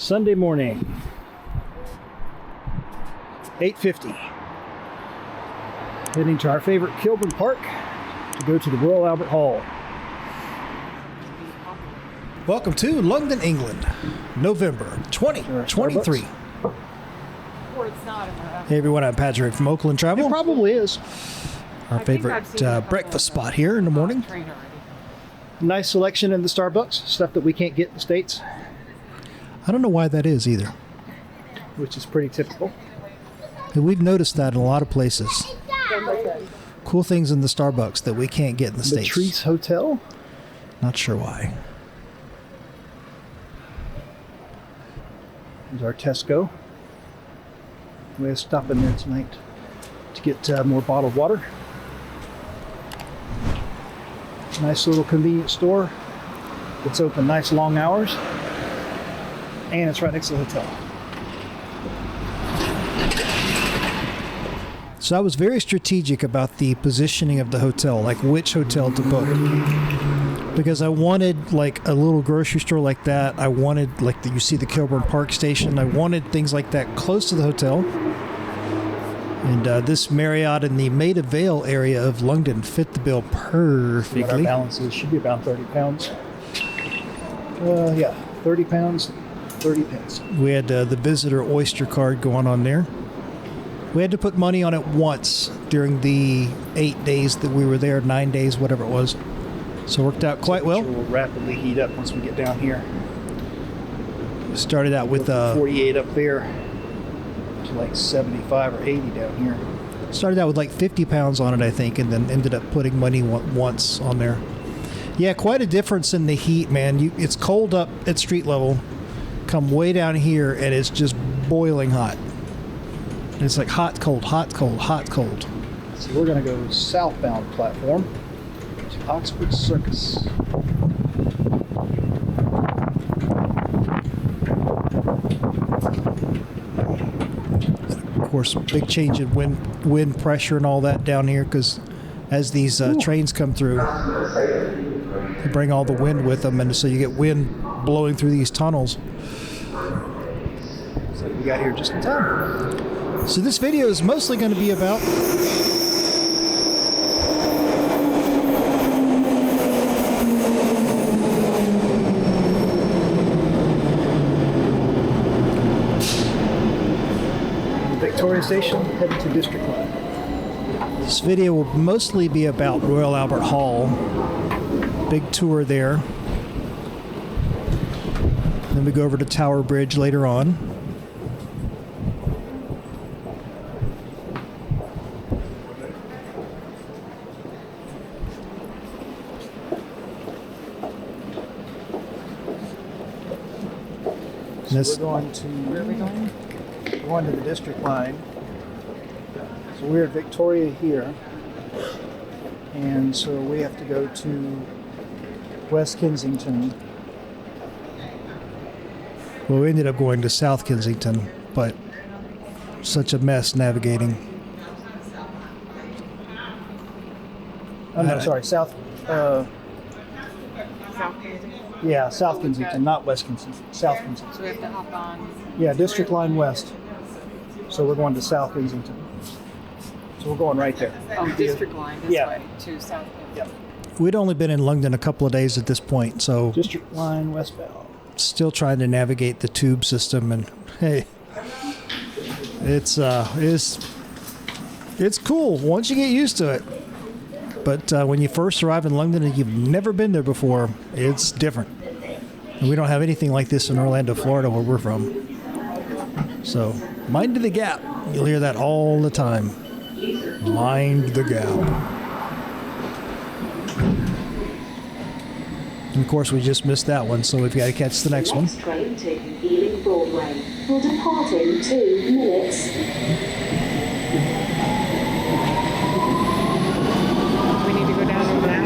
Sunday morning, 8:50. Heading to our favorite Kilburn Park to go to the Royal Albert Hall. Welcome to London, England, November 2023. Hey everyone, I'm Patrick from Oakland Travel. It probably is. Our favorite breakfast spot here in the morning. Nice selection in the Starbucks, stuff that we can't get in the States, I don't know why that is either. which is pretty typical. And we've noticed that in a lot of places. Cool things in the Starbucks that we can't get in the The States. Trees Hotel. Not sure why. There's our Tesco. We're stopping there tonight to get more bottled water. Nice little convenience store. It's open nice long hours. And it's right next to the hotel. So I was very strategic about the positioning of the hotel, like which hotel to book. Because I wanted like a little grocery store like that. I wanted like you see the Kilburn Park station. I wanted things like that close to the hotel. And this Marriott in the Maida Vale area of London fit the bill perfectly. What our balance is should be about 30 pounds. Yeah, 30 pounds, 30 pence. We had the visitor oyster card going on there. We had to put money on it once during the 8 days that we were there, 9 days, whatever it was. So it worked out quite well. It will rapidly heat up once we get down here. We started out with 48 up there to like 75 or 80 down here. Started out with like 50 pounds on it, I think, and then ended up putting money once on there. Yeah, quite a difference in the heat, man. It's cold up at street level. Come way down here, and it's just boiling hot. It's like hot, cold, hot, cold, hot, cold. So we're going to go southbound platform to Oxford Circus. Of course, big change in wind pressure and all that down here, because as these trains come through, they bring all the wind with them, and so you get wind blowing through these tunnels. So we got here just in time. So this video is mostly going to be about Victoria Station, headed to District Line. This video will mostly be about Royal Albert Hall. Big tour there. Then we go over to Tower Bridge later on. So we're going to... Where are we going? We're going to the District Line. So we're at Victoria here. And so we have to go to West Kensington. Well, we ended up going to South Kensington, but such a mess navigating. Oh, no, sorry, South Kensington. Yeah, South Kensington, not West Kensington. South Kensington. So we have to hop on. Yeah, District Line West. So we're going to South Kensington. So we're going right there. Oh, District Line this way to South Kensington. Yep. We'd only been in London a couple of days at this point, so District Line westbound. still trying to navigate the tube system, and hey, it's cool once you get used to it. But when you first arrive in London and you've never been there before, it's different. And we don't have anything like this in Orlando, Florida, where we're from. So, mind the gap. You'll hear that all the time. Mind the gap. And of course, we just missed that one, so we've got to catch the next one. Next train taking Ealing Broadway will depart in 2 minutes. We need to go down over that.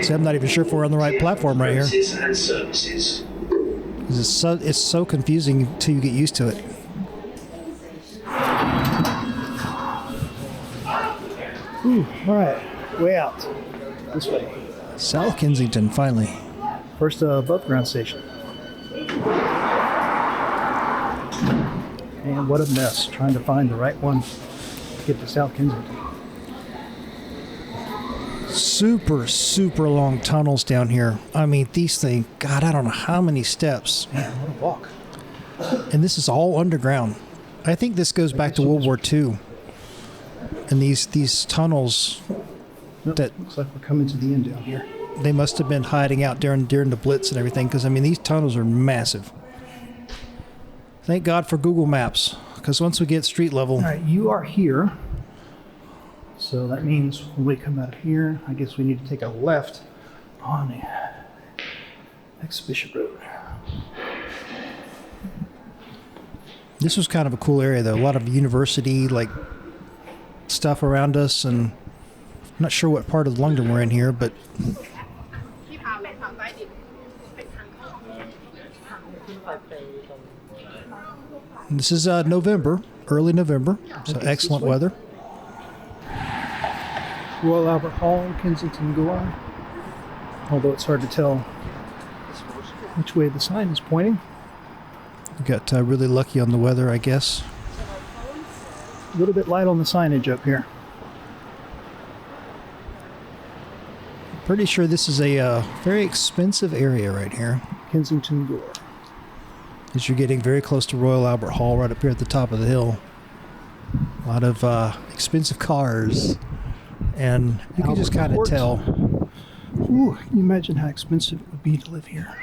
See, I'm not even sure if we're on the right platform right here. It's so confusing until you get used to it. All right, way out. This way. South Kensington, finally. First above ground station. And what a mess trying to find the right one to get to South Kensington. Super, super long tunnels down here. I mean, these things, God, I don't know how many steps. Man, what a walk. And this is all underground. I think this goes back to World War II. And these tunnels that Looks like we're coming to the end down here. they must have been hiding out during the Blitz and everything, because I mean these tunnels are massive. Thank God for Google Maps, because once we get street level, All right, you are here. So that means when we come out of here, I guess we need to take a left on the Exhibition Road. this was kind of a cool area though. A lot of university like stuff around us, and I'm not sure what part of London we're in here, but this is November, early November, so excellent weather. Royal Albert Hall, Kensington Gore. Although it's hard to tell which way the sign is pointing. We got really lucky on the weather, I guess. A little bit light on the signage up here. Pretty sure this is a very expensive area right here, Kensington Gore. because you're getting very close to Royal Albert Hall right up here at the top of the hill. A lot of expensive cars, and you can just kind of Albert tell. Ooh, can you imagine how expensive it would be to live here?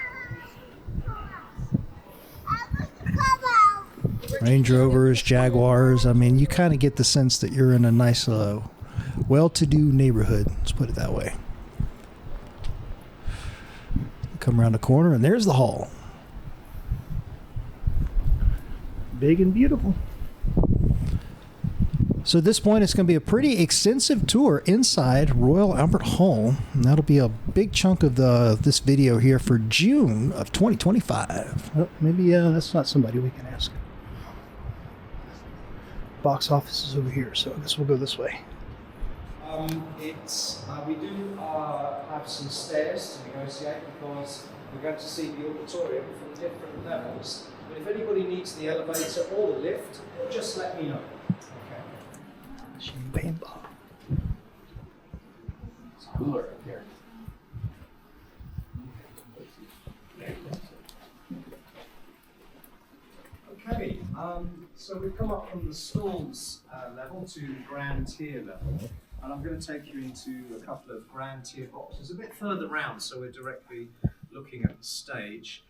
Range Rovers, Jaguars. I mean, you kind of get the sense that you're in a nice, well-to-do neighborhood. Let's put it that way. Come around the corner, and there's the hall. Big and beautiful. So at this point, it's going to be a pretty extensive tour inside Royal Albert Hall, and that'll be a big chunk of this video here for June of 2025. Well, maybe that's not somebody we can ask. Box office is over here, so I guess we'll go this way. We do have some stairs to negotiate because we're going to see the auditorium from different levels. But if anybody needs the elevator or the lift, just let me know. Okay. Champagne bar. It's cooler up here. Okay, so we've come up from the stalls level to the grand tier level, and I'm going to take you into a couple of grand tier boxes a bit further round, so we're directly looking at the stage.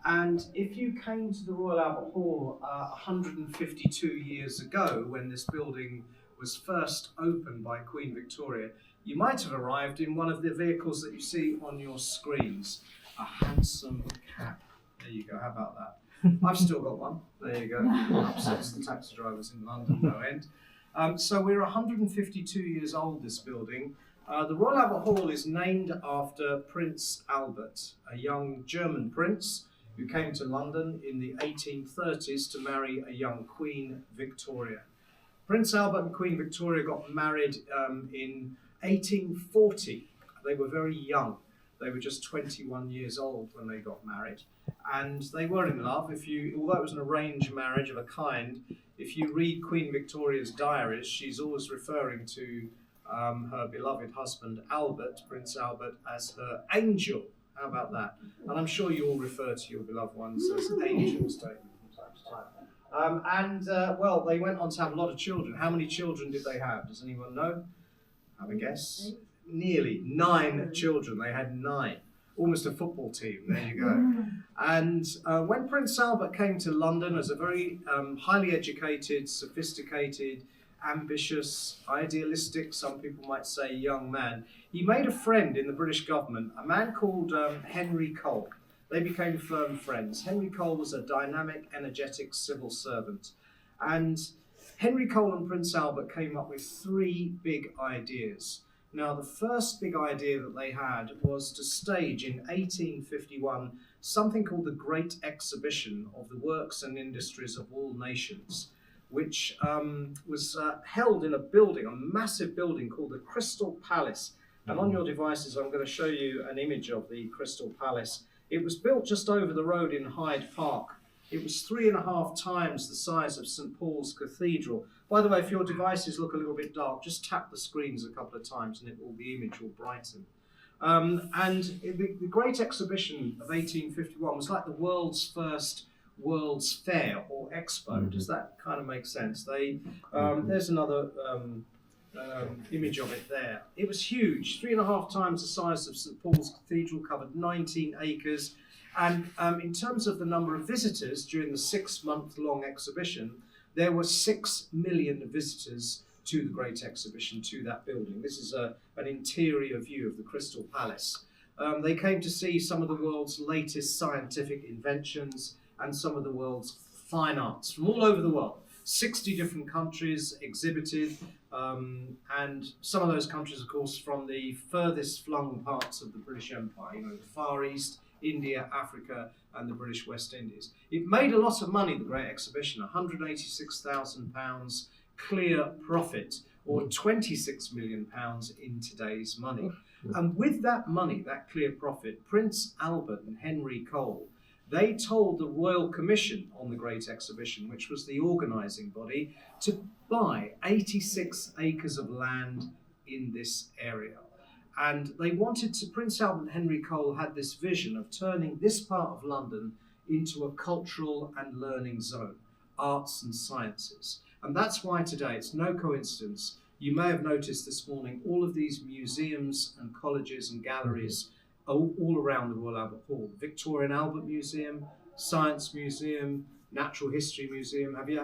And if you came to the Royal Albert Hall 152 years ago, when this building was first opened by Queen Victoria, you might have arrived in one of the vehicles that you see on your screens. A handsome cab. There you go, how about that? I've still got one. There you go. Upsets the taxi drivers in London, no end. So we're 152 years old, this building. The Royal Albert Hall is named after Prince Albert, a young German prince who came to London in the 1830s to marry a young Queen Victoria. Prince Albert and Queen Victoria got married in 1840. They were very young. They were just 21 years old when they got married. And they were in love. Although it was an arranged marriage of a kind, if you read Queen Victoria's diaries, she's always referring to her beloved husband, Albert, Prince Albert, as her angel. How about that? And I'm sure you all refer to your beloved ones as angels, don't you, from time to time. Well, they went on to have a lot of children. How many children did they have? Does anyone know? Have a guess? Nearly 9 children. They had 9. Almost a football team. There you go. And when Prince Albert came to London as a very highly educated, sophisticated, ambitious, idealistic, some people might say, young man, he made a friend in the British government, a man called Henry Cole. They became firm friends. Henry Cole was a dynamic, energetic civil servant. And Henry Cole and Prince Albert came up with 3 big ideas. Now, the first big idea that they had was to stage in 1851 something called the Great Exhibition of the Works and Industries of All Nations, which was held in a building, a massive building called the Crystal Palace And on your devices, I'm going to show you an image of the Crystal Palace. It was built just over the road in Hyde Park. It was 3.5 times the size of St. Paul's Cathedral. By the way, if your devices look a little bit dark, just tap the screens a couple of times and the image will brighten. The Great Exhibition of 1851 was like the world's first World's Fair or Expo. Does that kind of make sense? There's another image of it there. It was huge, 3.5 times the size of St. Paul's Cathedral, covered 19 acres. And in terms of the number of visitors during the 6-month-long exhibition, there were 6 million visitors to the Great Exhibition, to that building. This is an interior view of the Crystal Palace. They came to see some of the world's latest scientific inventions and some of the world's fine arts from all over the world. 60 different countries exhibited, and some of those countries, of course, from the furthest flung parts of the British Empire, the Far East, India, Africa, and the British West Indies. It made a lot of money, the Great Exhibition, £186,000 clear profit, or £26 million in today's money. And with that money, that clear profit, Prince Albert and Henry Cole, they told the Royal Commission on the Great Exhibition, which was the organising body, to buy 86 acres of land in this area. And they wanted to, Prince Albert and Henry Cole had this vision of turning this part of London into a cultural and learning zone, arts and sciences. And that's why today, it's no coincidence, you may have noticed this morning, all of these museums and colleges and galleries all around the Royal Albert Hall. Victoria and Albert Museum, Science Museum, Natural History Museum. Have you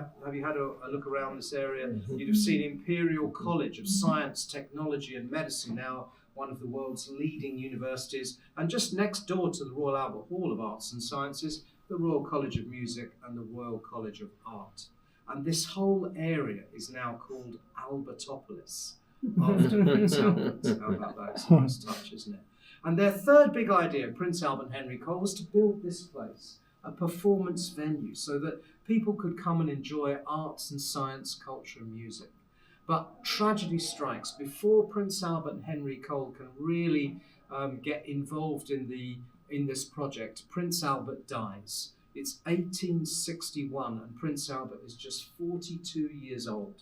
had a look around this area? You'd have seen Imperial College of Science, Technology and Medicine, now one of the world's leading universities. And just next door to the Royal Albert Hall of Arts and Sciences, the Royal College of Music and the Royal College of Art. And this whole area is now called Albertopolis, after Prince Albert. How about that? It's a nice touch, isn't it? And their third big idea, Prince Albert and Henry Cole, was to build this place, a performance venue, so that people could come and enjoy arts and science, culture and music. But tragedy strikes. Before Prince Albert and Henry Cole can really get involved in this project, Prince Albert dies. It's 1861 and Prince Albert is just 42 years old.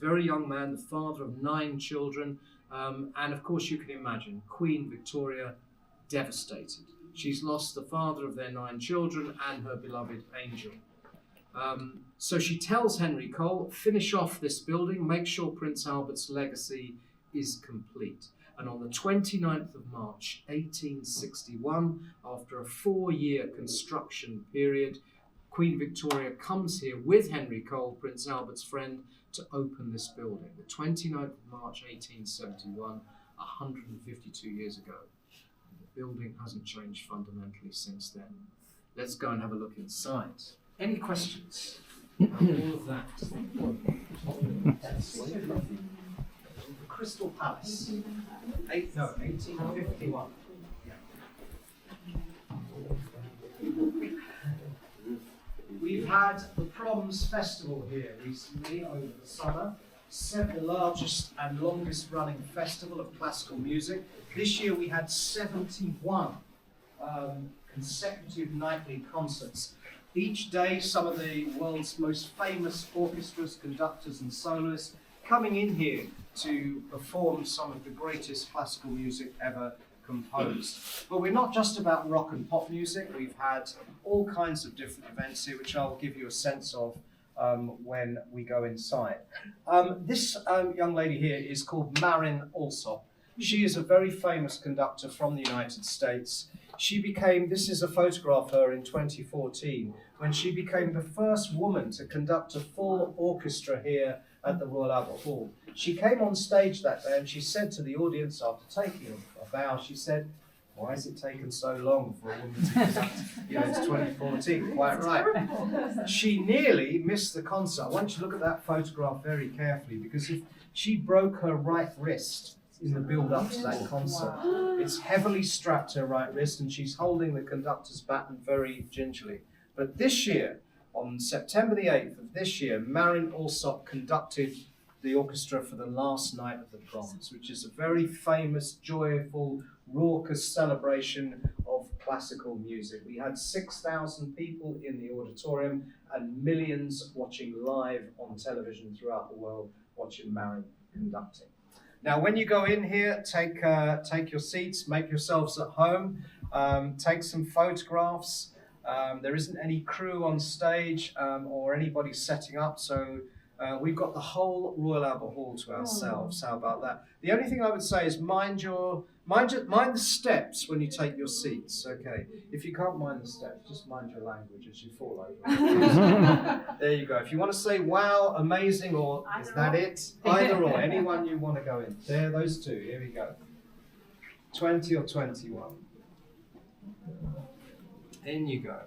Very young man, the father of 9 children. And of course you can imagine, Queen Victoria devastated. She's lost the father of their 9 children and her beloved angel. So she tells Henry Cole, finish off this building, make sure Prince Albert's legacy is complete. And on the 29th of March, 1861, after a 4-year construction period, Queen Victoria comes here with Henry Cole, Prince Albert's friend, to open this building. The 29th of March, 1871, 152 years ago. The building hasn't changed fundamentally since then. Let's go and have a look inside. Any questions about all of that? The Crystal Palace. 1851. Yeah. We've had the Proms Festival here recently over the summer. The largest and longest running festival of classical music. This year we had 71 consecutive nightly concerts. Each day some of the world's most famous orchestras, conductors and soloists coming in here to perform some of the greatest classical music ever composed. But we're not just about rock and pop music. We've had all kinds of different events here, which I'll give you a sense of when we go inside. This young lady here is called Marin Alsop. She is a very famous conductor from the United States. She became, this is a photograph of her in 2014, when she became the first woman to conduct a full orchestra here at the Royal Albert Hall. She came on stage that day and she said to the audience, after taking a bow, she said, why has it taken so long for a woman to conduct? It's 2014, quite right. She nearly missed the concert. I want you to look at that photograph very carefully, because if she broke her right wrist in the build-up to that concert. It's heavily strapped to her right wrist and she's holding the conductor's baton very gingerly. But this year, on September the 8th of this year, Marin Alsop conducted the orchestra for the last night of the proms, which is a very famous, joyful, raucous celebration of classical music. We had 6,000 people in the auditorium and millions watching live on television throughout the world, watching Marin conducting. Now, when you go in here, take your seats, make yourselves at home, take some photographs. There isn't any crew on stage or anybody setting up, so we've got the whole Royal Albert Hall to ourselves. How about that? The only thing I would say is mind the steps when you take your seats. Okay, if you can't mind the steps, just mind your language as you fall over. There you go. If you want to say wow, amazing, or is that it? Either or, anyone you want to go in. There, those two. Here we go. 20 or 21. In you go.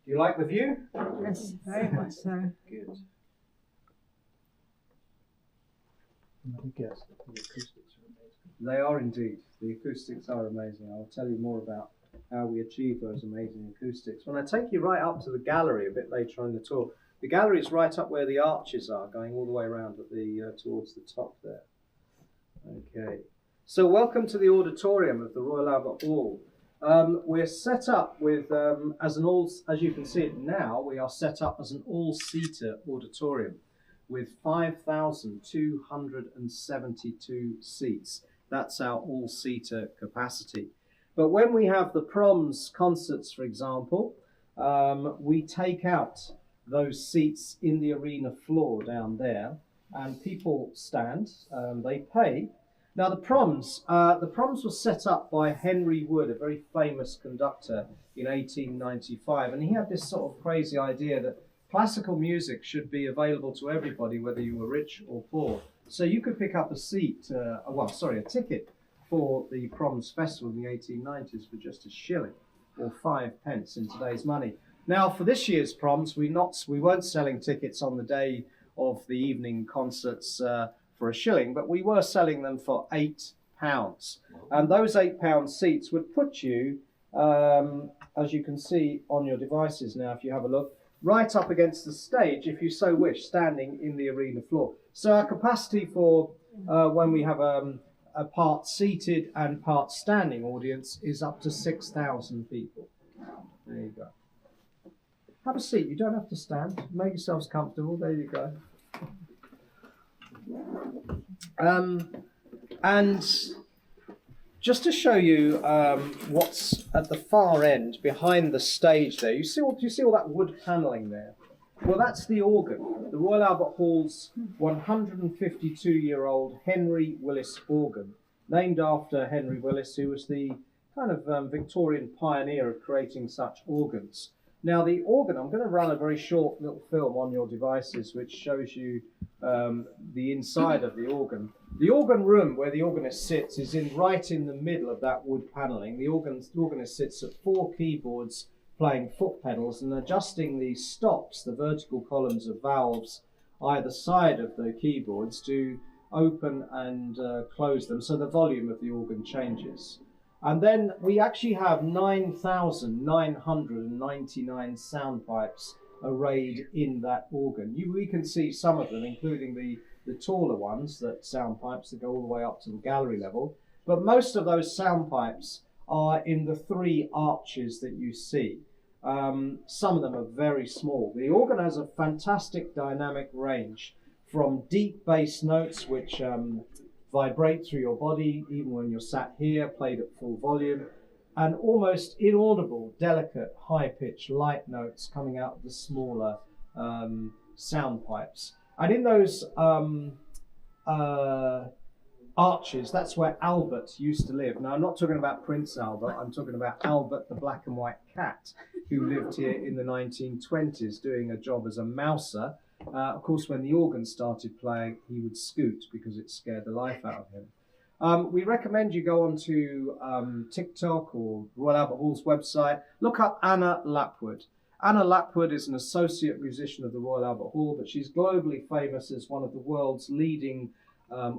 You like the view? Yes, very much so. Good. Yes, the acoustics are amazing. They are indeed. The acoustics are amazing. I'll tell you more about how we achieve those amazing acoustics when I take you right up to the gallery a bit later on in the tour. The gallery is right up where the arches are, going all the way around at the towards the top there. Okay. So welcome to the auditorium of the Royal Albert Hall. We're set up with, as you can see it now, we are set up as an all-seater auditorium with 5,272 seats. That's our all-seater capacity. But when we have the proms concerts, for example, we take out those seats in the arena floor down there, and people stand, they pay. Now the proms were set up by Henry Wood, a very famous conductor, in 1895, and he had this sort of crazy idea that classical music should be available to everybody, whether you were rich or poor. So you could pick up a ticket for the Proms Festival in the 1890s for just £1 or 5 pence in today's money. Now for this year's Proms, we weren't selling tickets on the day of the evening concerts for £1, but we were selling them for £8. And those £8 seats would put you, as you can see on your devices now, if you have a look, right up against the stage, if you so wish, standing in the arena floor. So our capacity for when we have a part seated and part standing audience is up to 6,000 people. There you go. Have a seat. You don't have to stand. Make yourselves comfortable. There you go. And just to show you what's at the far end behind the stage there, you see all that wood panelling there? Well, that's the organ, the Royal Albert Hall's 152-year-old Henry Willis organ, named after Henry Willis, who was the kind of Victorian pioneer of creating such organs. Now the organ, I'm going to run a very short little film on your devices which shows you the inside of the organ. The organ room where the organist sits is right in the middle of that wood panelling. The organist sits at 4 keyboards playing foot pedals and adjusting the stops, the vertical columns of valves either side of the keyboards to open and close them so the volume of the organ changes. And then we actually have 9,999 sound pipes arrayed in that organ. We can see some of them, including the taller ones, sound pipes that go all the way up to the gallery level. But most of those sound pipes are in the 3 arches that you see. Some of them are very small. The organ has a fantastic dynamic range from deep bass notes, which vibrate through your body, even when you're sat here, played at full volume, and almost inaudible, delicate, high-pitched, light notes coming out of the smaller sound pipes. And in those arches, that's where Albert used to live. Now, I'm not talking about Prince Albert, I'm talking about Albert the black and white cat, who lived here in the 1920s doing a job as a mouser. Of course, when the organ started playing, he would scoot because it scared the life out of him. We recommend you go onto TikTok or Royal Albert Hall's website, look up Anna Lapwood. Anna Lapwood is an associate musician of the Royal Albert Hall, but she's globally famous as one of the world's leading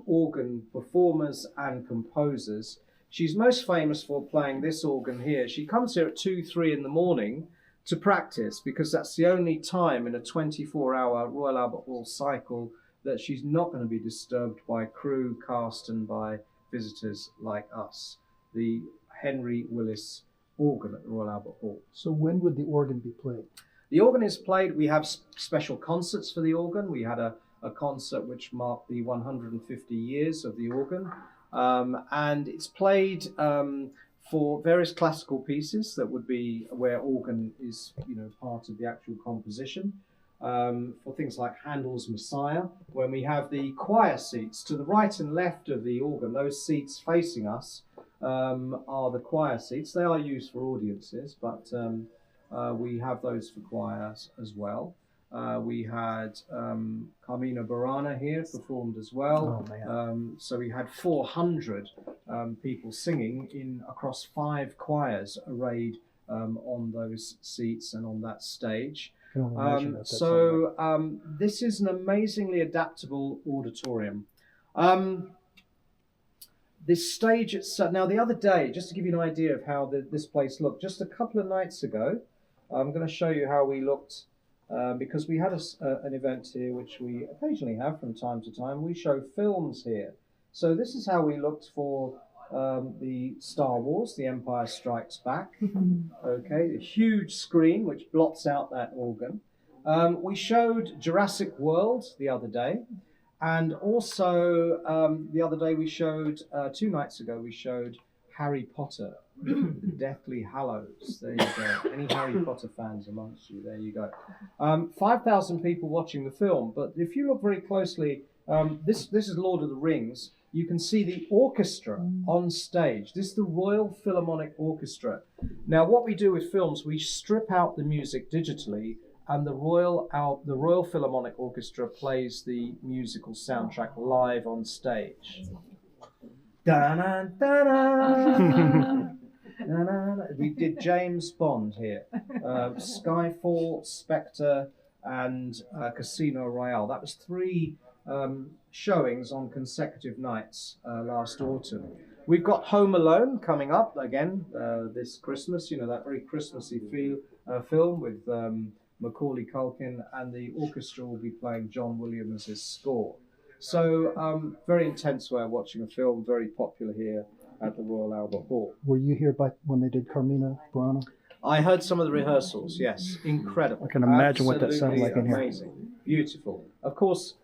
organ performers and composers. She's most famous for playing this organ here. She comes here at 2, 3 in the morning to practice because that's the only time in a 24-hour Royal Albert Hall cycle that she's not going to be disturbed by crew, cast, and by visitors like us. The Henry Willis organ at the Royal Albert Hall. So when would the organ be played? The organ is played. We have special concerts for the organ. We had a concert which marked the 150 years of the organ. And it's played for various classical pieces that would be where organ is, part of the actual composition. For things like Handel's Messiah, when we have the choir seats to the right and left of the organ, those seats facing us are the choir seats. They are used for audiences, but we have those for choirs as well. We had Carmina Burana here performed as well. Oh, man. So we had 400 people singing across 5 choirs arrayed on those seats and on that stage. I can only imagine what that sounds like. This is an amazingly adaptable auditorium. This stage itself, now the other day, just to give you an idea of how this place looked, just a couple of nights ago, I'm going to show you how we looked because we had an event here which we occasionally have from time to time. We show films here. So this is how we looked for the Star Wars, The Empire Strikes Back. Okay, a huge screen which blots out that organ. We showed Jurassic World the other day. And also, the other day we showed, 2 nights ago, we showed Harry Potter, The Deathly Hallows. There you go. Any Harry Potter fans amongst you? There you go. 5,000 people watching the film. But if you look very closely, this is Lord of the Rings. You can see the orchestra on stage. This is the Royal Philharmonic Orchestra. Now, what we do with films, we strip out the music digitally, and the Royal Philharmonic Orchestra plays the musical soundtrack live on stage. We did James Bond here, Skyfall, Spectre, and Casino Royale. That was 3 showings on consecutive nights last autumn. We've got Home Alone coming up again this Christmas. That very Christmassy film with Macaulay Culkin, and the orchestra will be playing John Williams' score. So very intense way of watching a film, very popular here at the Royal Albert Hall. Were you here when they did Carmina Burana? I heard some of the rehearsals, yes. Incredible. I can imagine what that sounds like in here. Amazing. Beautiful. Of course,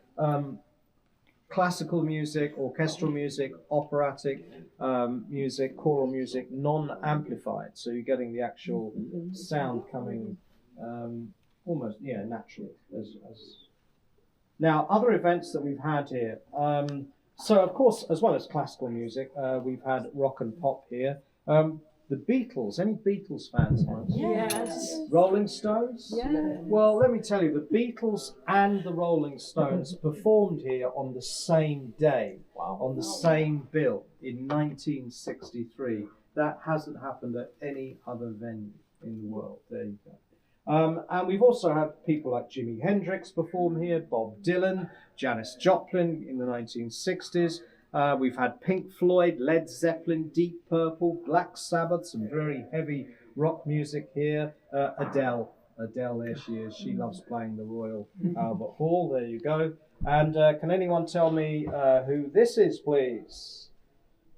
classical music, orchestral music, operatic music, choral music, non-amplified. So you're getting the actual sound coming almost naturally. Now, other events that we've had here. So, of course, as well as classical music, we've had rock and pop here. The Beatles. Any Beatles fans? Yes. Rolling Stones? Yes. Well, let me tell you, the Beatles and the Rolling Stones performed here on the same day, on the same bill in 1963. That hasn't happened at any other venue in the world. There you go. And we've also had people like Jimi Hendrix perform here, Bob Dylan, Janis Joplin in the 1960s. We've had Pink Floyd, Led Zeppelin, Deep Purple, Black Sabbath, some very heavy rock music here. Adele, there she is. She loves playing the Royal Albert Hall. There you go. And can anyone tell me who this is, please?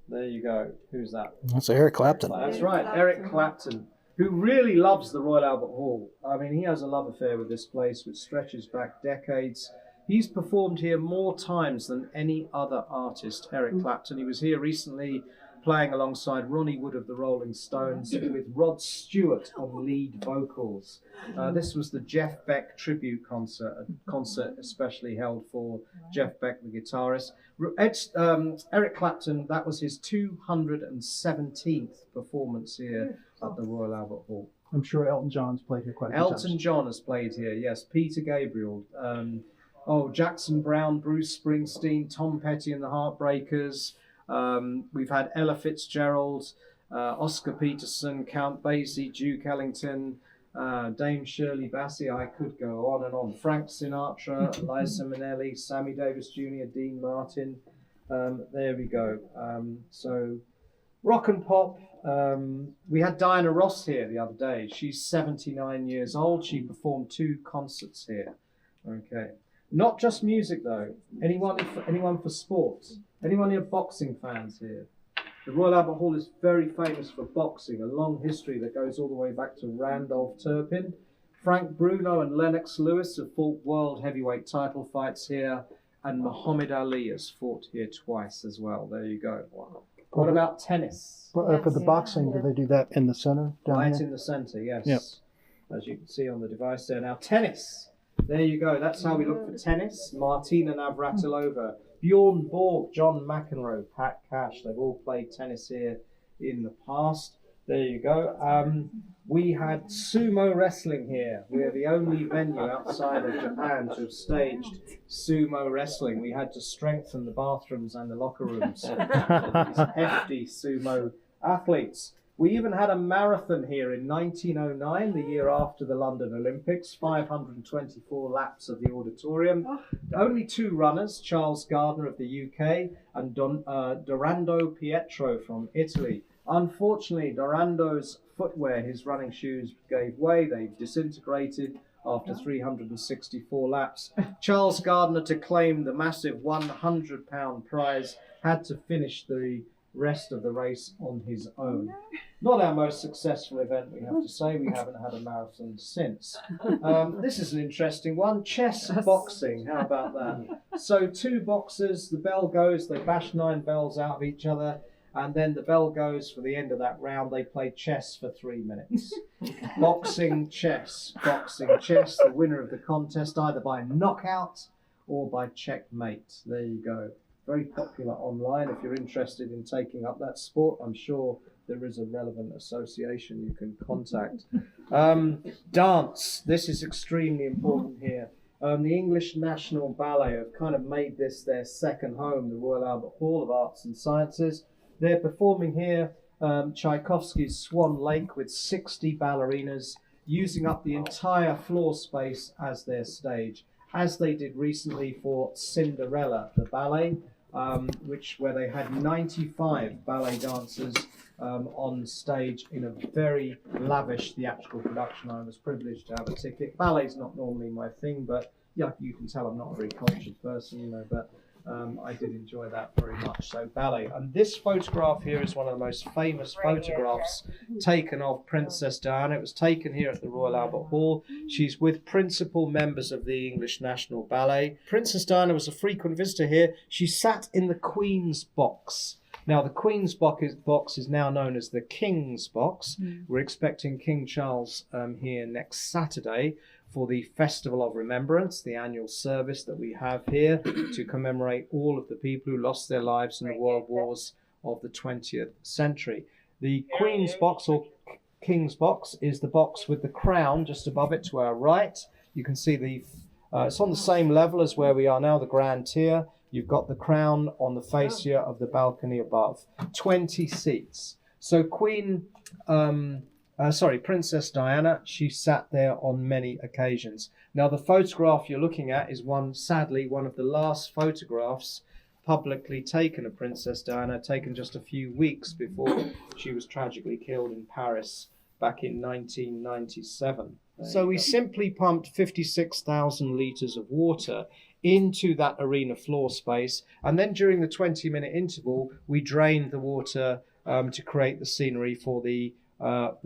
There you go. Who's that? That's Eric Clapton. That's right, Eric Clapton, who really loves the Royal Albert Hall. I mean, he has a love affair with this place, which stretches back decades. He's performed here more times than any other artist, Eric Clapton. He was here recently playing alongside Ronnie Wood of the Rolling Stones with Rod Stewart on lead vocals. This was the Jeff Beck tribute concert, a concert especially held for Jeff Beck, the guitarist. Eric Clapton, that was his 217th performance here at the Royal Albert Hall. I'm sure Elton John's played here quite a few times. Elton John has played here, yes. Peter Gabriel, Jackson Brown, Bruce Springsteen, Tom Petty and the Heartbreakers. We've had Ella Fitzgerald, Oscar Peterson, Count Basie, Duke Ellington, Dame Shirley Bassey. I could go on and on. Frank Sinatra, Liza Minnelli, Sammy Davis Jr., Dean Martin. There we go. So rock and pop. We had Diana Ross here the other day. She's 79 years old. She performed 2 concerts here. Okay. Not just music though. Anyone for sports? Anyone here boxing fans here? The Royal Albert Hall is very famous for boxing, a long history that goes all the way back to Randolph Turpin. Frank Bruno and Lennox Lewis have fought world heavyweight title fights here, and Muhammad Ali has fought here twice as well. There you go. What about tennis? For the boxing, do they do that in the center? Right in the centre, yes. Yep. As you can see on the device there. Now, tennis. There you go. That's how we look for tennis. Martina Navratilova, Bjorn Borg, John McEnroe, Pat Cash. They've all played tennis here in the past. There you go. We had sumo wrestling here. We're the only venue outside of Japan to have staged sumo wrestling. We had to strengthen the bathrooms and the locker rooms for these hefty sumo athletes. We even had a marathon here in 1909, the year after the London Olympics, 524 laps of the auditorium. Only 2 runners, Charles Gardner of the UK and Dorando Pietro from Italy. Unfortunately, Dorando's footwear, his running shoes, gave way. They disintegrated after 364 laps. Charles Gardner, to claim the massive £100 prize, had to finish the rest of the race on his own. Not our most successful event, we have to say. We haven't had a marathon since. This is an interesting one. Chess boxing, how about that? So 2 boxers, the bell goes, they bash 9 bells out of each other, and then the bell goes for the end of that round. They play chess for 3 minutes. Boxing, chess. The winner of the contest, either by knockout or by checkmate. There you go. Very popular online. If you're interested in taking up that sport, I'm sure there is a relevant association you can contact. Dance. This is extremely important here. The English National Ballet have kind of made this their second home, the Royal Albert Hall of Arts and Sciences. They're performing here Tchaikovsky's Swan Lake with 60 ballerinas, using up the entire floor space as their stage, as they did recently for Cinderella, the ballet, where they had 95 ballet dancers on stage in a very lavish theatrical production. I was privileged to have a ticket. Ballet's not normally my thing, but yeah, you can tell I'm not a very cultured person, but I did enjoy that very much. So ballet. And this photograph here is one of the most famous photographs taken of Princess Diana. It was taken here at the Royal Albert Hall. She's with principal members of the English National Ballet. Princess Diana was a frequent visitor here. She sat in the Queen's box. Now, the Queen's box is now known as the King's box. We're expecting King Charles here next Saturday for the Festival of Remembrance, the annual service that we have here to commemorate all of the people who lost their lives in the world wars of the 20th century. The Queen's box, or King's box, is the box with the crown just above it to our right. You can see it's on the same level as where we are now, the grand tier. You've got the crown on the fascia of the balcony above. 20 seats. So Princess Diana, she sat there on many occasions. Now, the photograph you're looking at is sadly one of the last photographs publicly taken of Princess Diana, taken just a few weeks before she was tragically killed in Paris back in 1997. So we simply pumped 56,000 litres of water into that arena floor space, and then during the 20-minute interval, we drained the water to create the scenery for the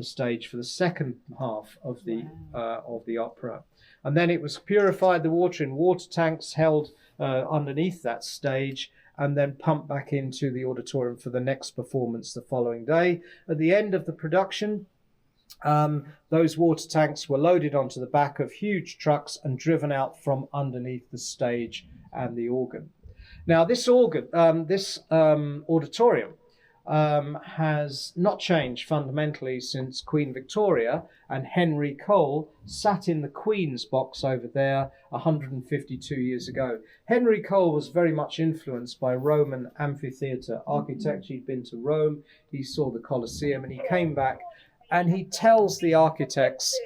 stage for the second half of the opera. And then it was purified, the water in water tanks held underneath that stage, and then pumped back into the auditorium for the next performance the following day. At the end of the production, those water tanks were loaded onto the back of huge trucks and driven out from underneath the stage and the organ. Now, this auditorium has not changed fundamentally since Queen Victoria and Henry Cole sat in the Queen's box over there 152 years ago. Henry Cole was very much influenced by Roman amphitheatre architecture. He'd been to Rome, he saw the Colosseum, and he came back and he tells the architects,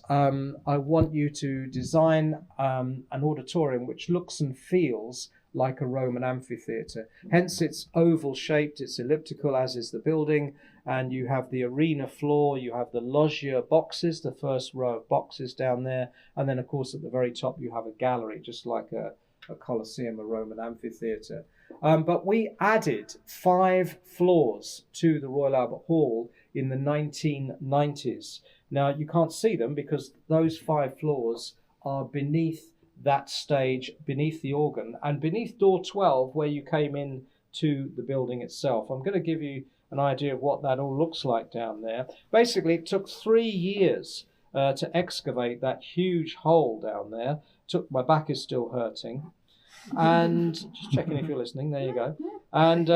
I want you to design an auditorium which looks and feels like a Roman amphitheatre. Hence it's oval shaped, it's elliptical, as is the building, and you have the arena floor, you have the loggia boxes, the first row of boxes down there, and then of course at the very top you have a gallery, just like a Colosseum, a Roman amphitheatre. But we added 5 floors to the Royal Albert Hall in the 1990s. Now you can't see them because those 5 floors are beneath that stage, beneath the organ, and beneath door 12 where you came in to the building itself. I'm going to give you an idea of what that all looks like down there. Basically, it took 3 years to excavate that huge hole down there. My back is still hurting. And just checking if you're listening, there you go. And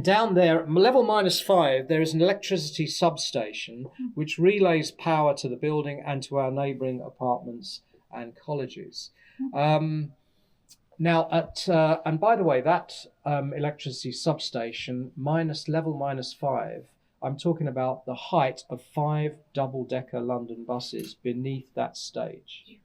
down there, level -5, there is an electricity substation which relays power to the building and to our neighbouring apartments and colleges. Now, and by the way, that electricity substation level -5, I'm talking about the height of 5 double-decker London buses beneath that stage.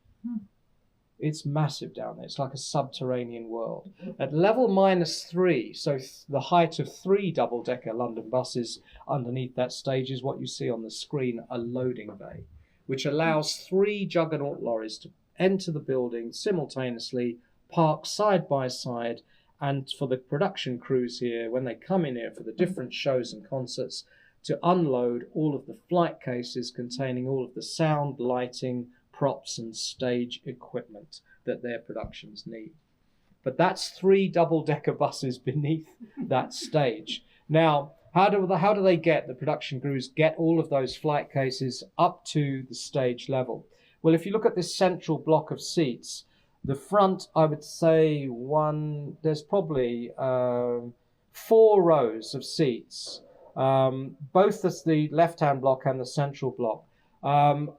It's massive down there. It's like a subterranean world. At level -3, so the height of 3 double-decker London buses underneath that stage is what you see on the screen, a loading bay, which allows 3 juggernaut lorries to enter the building simultaneously, park side by side, and for the production crews here, when they come in here for the different shows and concerts, to unload all of the flight cases containing all of the sound, lighting, props and stage equipment that their productions need. But that's 3 double-decker buses beneath that stage. Now, how do the production crews get all of those flight cases up to the stage level? Well, if you look at this central block of seats, the front, I would say there's probably 4 rows of seats, both as the left-hand block and the central block,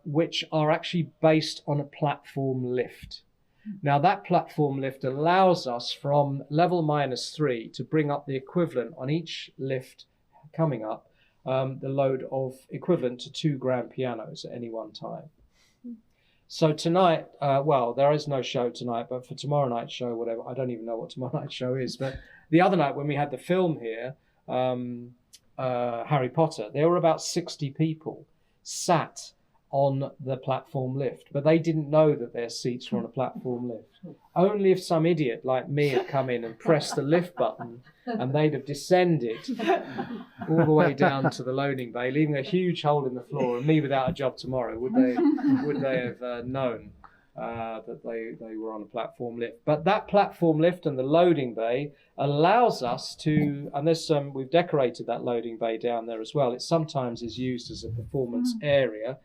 which are actually based on a platform lift. Now, that platform lift allows us from level -3 to bring up the equivalent on each lift coming up, the load of equivalent to 2 grand pianos at any one time. So tonight, well, there is no show tonight, but for tomorrow night's show, whatever, I don't even know what tomorrow night's show is, but the other night when we had the film here, Harry Potter, there were about 60 people sat on the platform lift, but they didn't know that their seats were on a platform lift. Only if some idiot like me had come in and pressed the lift button, and they'd have descended all the way down to the loading bay, leaving a huge hole in the floor, and me without a job tomorrow, would they have known that they were on a platform lift? But that platform lift and the loading bay allows us to, and there's we've decorated that loading bay down there as well. It sometimes is used as a performance area.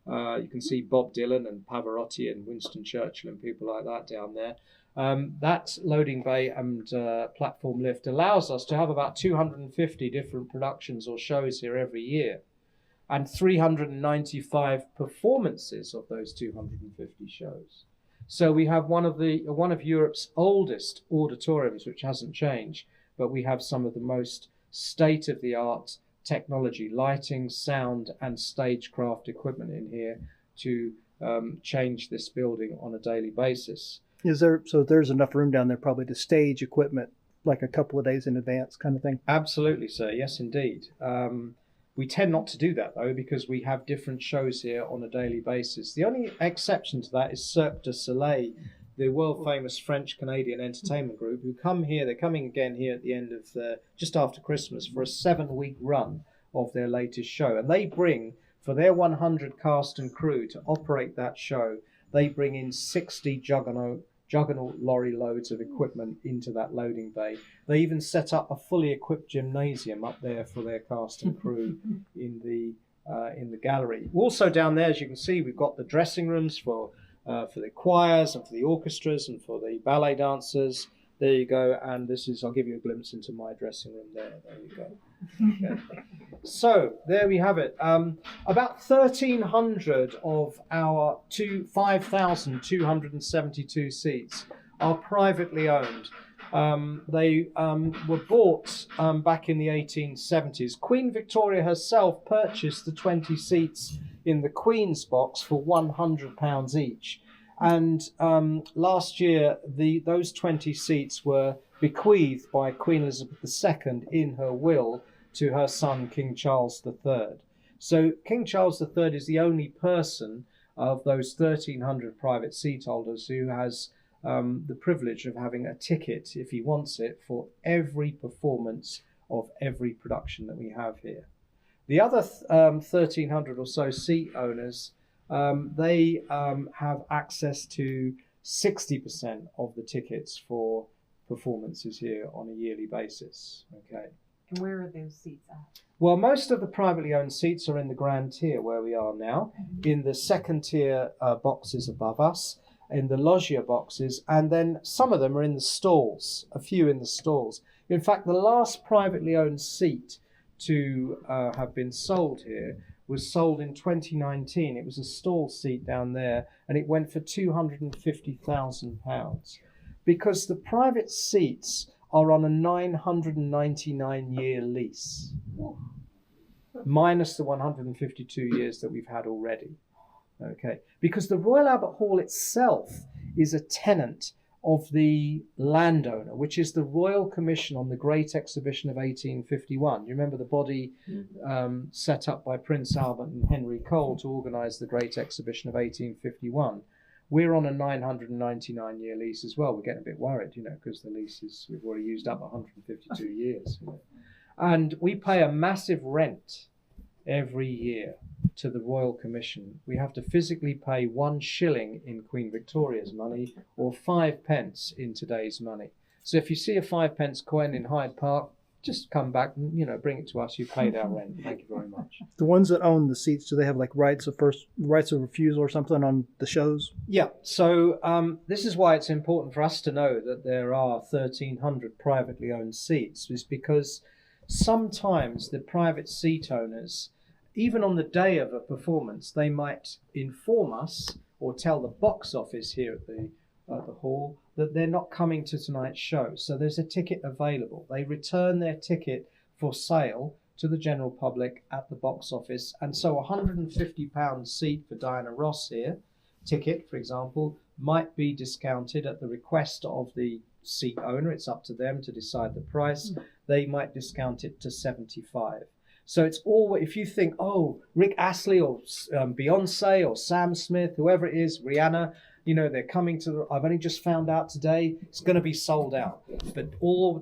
You can see Bob Dylan and Pavarotti and Winston Churchill and people like that down there. That loading bay and platform lift allows us to have about 250 different productions or shows here every year, and 395 performances of those 250 shows. So we have one of Europe's oldest auditoriums, which hasn't changed, but we have some of the most state-of-the-art technology, lighting, sound and stagecraft equipment in here to change this building on a daily basis. There's enough room down there probably to stage equipment like a couple of days in advance kind of thing? Absolutely, sir. Yes, indeed. We tend not to do that, though, because we have different shows here on a daily basis. The only exception to that is Cirque du Soleil, the world-famous French-Canadian entertainment group, who come here. They're coming again here at the end of just after Christmas for a 7-week run of their latest show. And they bring, for their 100 cast and crew to operate that show, they bring in 60 juggernaut juggernaut lorry loads of equipment into that loading bay. They even set up a fully equipped gymnasium up there for their cast and crew in the gallery. Also down there, as you can see, we've got the dressing rooms for the choirs and for the orchestras and for the ballet dancers. There you go. And I'll give you a glimpse into my dressing room there. There you go. Okay. So there we have it. About 1,300 of our 5,272 seats are privately owned. They were bought back in the 1870s. Queen Victoria herself purchased the 20 seats in the Queen's box for £100 each. And last year, those 20 seats were bequeathed by Queen Elizabeth II in her will to her son, King Charles III. So King Charles III is the only person of those 1,300 private seat holders who has the privilege of having a ticket, if he wants it, for every performance of every production that we have here. The other 1,300 or so seat owners, they have access to 60% of the tickets for performances here on a yearly basis. Okay. And where are those seats at? Well, most of the privately owned seats are in the grand tier where we are now, in the second tier boxes above us, in the loggia boxes, and then some of them are in the stalls, a few in the stalls. In fact, the last privately owned seat to have been sold here was sold in 2019. It was a stall seat down there, and it went for £250,000 because the private seats are on a 999-year lease, minus the 152 years that we've had already. Okay, because the Royal Albert Hall itself is a tenant of the landowner, which is the Royal Commission on the Great Exhibition of 1851. You remember the body set up by Prince Albert and Henry Cole to organise the Great Exhibition of 1851. We're on a 999-year lease as well. We're getting a bit worried, because the lease we've already used up 152 years. And we pay a massive rent every year to the Royal Commission. We have to physically pay 1 shilling in Queen Victoria's money or 5 pence in today's money. So if you see a 5 pence coin in Hyde Park, just come back and bring it to us. You paid our rent. Thank you very much. The ones that own the seats, do they have like rights of refusal or something on the shows? Yeah. So this is why it's important for us to know that there are 1,300 privately owned seats, is because sometimes the private seat owners, even on the day of a performance, they might inform us or tell the box office here at the hall that they're not coming to tonight's show. So there's a ticket available. They return their ticket for sale to the general public at the box office. And so a £150 seat for Diana Ross here, ticket, for example, might be discounted at the request of the seat owner. It's up to them to decide the price. They might discount it to £75. So it's all, if you think, Rick Astley or Beyonce or Sam Smith, whoever it is, Rihanna, they're coming to I've only just found out today, it's going to be sold out. But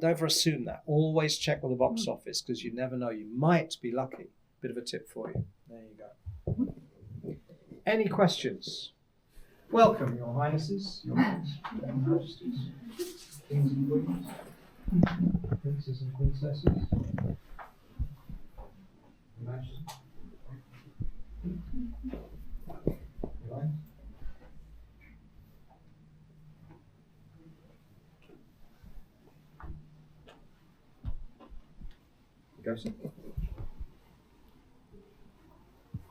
never assume that. Always check with the box office, because you never know. You might be lucky. Bit of a tip for you. There you go. Any questions? Welcome, Your Highnesses, Your Majesties, Kings and Queens, Princes and Princesses. Imagine. Right. Go, sir.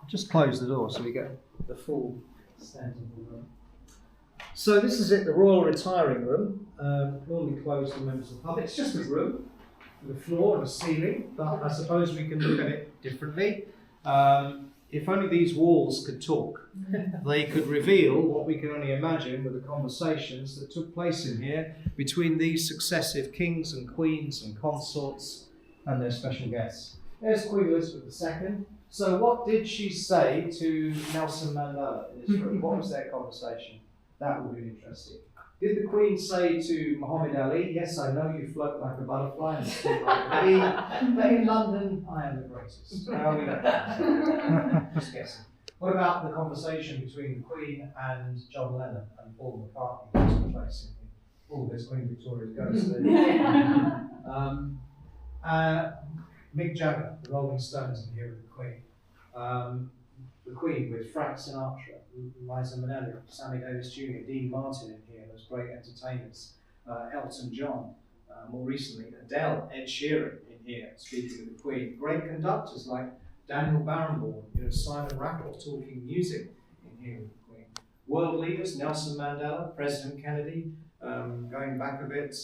Just close the door so we get the full stand of the room. So this is it, the Royal Retiring Room. Normally closed to members of the public. It's just a room with a floor and a ceiling, but I suppose we can look at it differently. If only these walls could talk, they could reveal what we can only imagine with the conversations that took place in here between these successive kings and queens and consorts and their special guests. There's Queen Elizabeth II. So what did she say to Nelson Mandela in this room? What was their conversation? That would be interesting. Did the Queen say to Muhammad Ali, yes, I know you float like a butterfly and sting like a bee, but in London, I am the greatest. Now we don't know. Just guessing. What about the conversation between the Queen and John Lennon and Paul McCartney, which took place in oh, there's Queen Victoria's ghost there. Mick Jagger, the Rolling Stones, in here with the Queen. The Queen with Frank Sinatra, Liza Minnelli, Sammy Davis Jr., Dean Martin in here, those great entertainers. Elton John, more recently Adele, Ed Sheeran in here, speaking with the Queen. Great conductors like Daniel Barenboim, Simon Rattle talking music in here with the Queen. World leaders, Nelson Mandela, President Kennedy, going back a bit,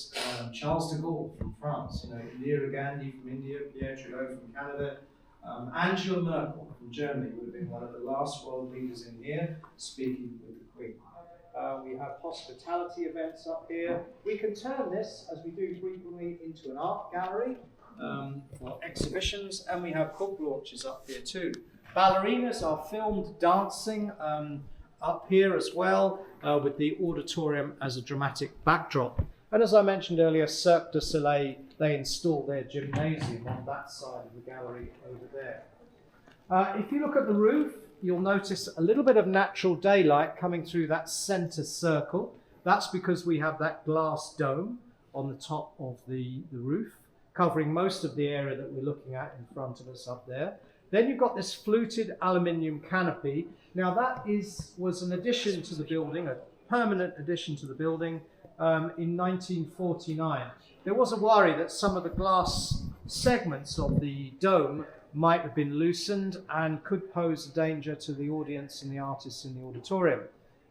Charles de Gaulle from France, Indira Gandhi from India, Pierre Trudeau from Canada, Angela Merkel from Germany would have been one of the last world leaders in here speaking with the Queen. We have hospitality events up here. We can turn this, as we do frequently, into an art gallery for exhibitions, and we have book launches up here too. Ballerinas are filmed dancing up here as well, with the auditorium as a dramatic backdrop. And as I mentioned earlier, Cirque du Soleil, they installed their gymnasium on that side of the gallery over there. If you look at the roof, you'll notice a little bit of natural daylight coming through that center circle. That's because we have that glass dome on the top of the roof, covering most of the area that we're looking at in front of us up there. Then you've got this fluted aluminium canopy. Now that was an addition to the building, a permanent addition to the building in 1949. There was a worry that some of the glass segments of the dome might have been loosened and could pose a danger to the audience and the artists in the auditorium.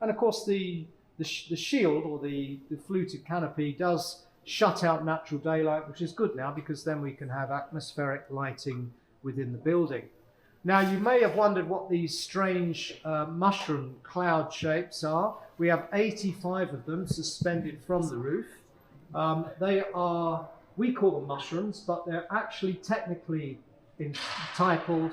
And of course the shield, or the fluted canopy, does shut out natural daylight, which is good now, because then we can have atmospheric lighting within the building. Now you may have wondered what these strange mushroom cloud shapes are. We have 85 of them suspended from the roof. We call them mushrooms, but they're actually technically entitled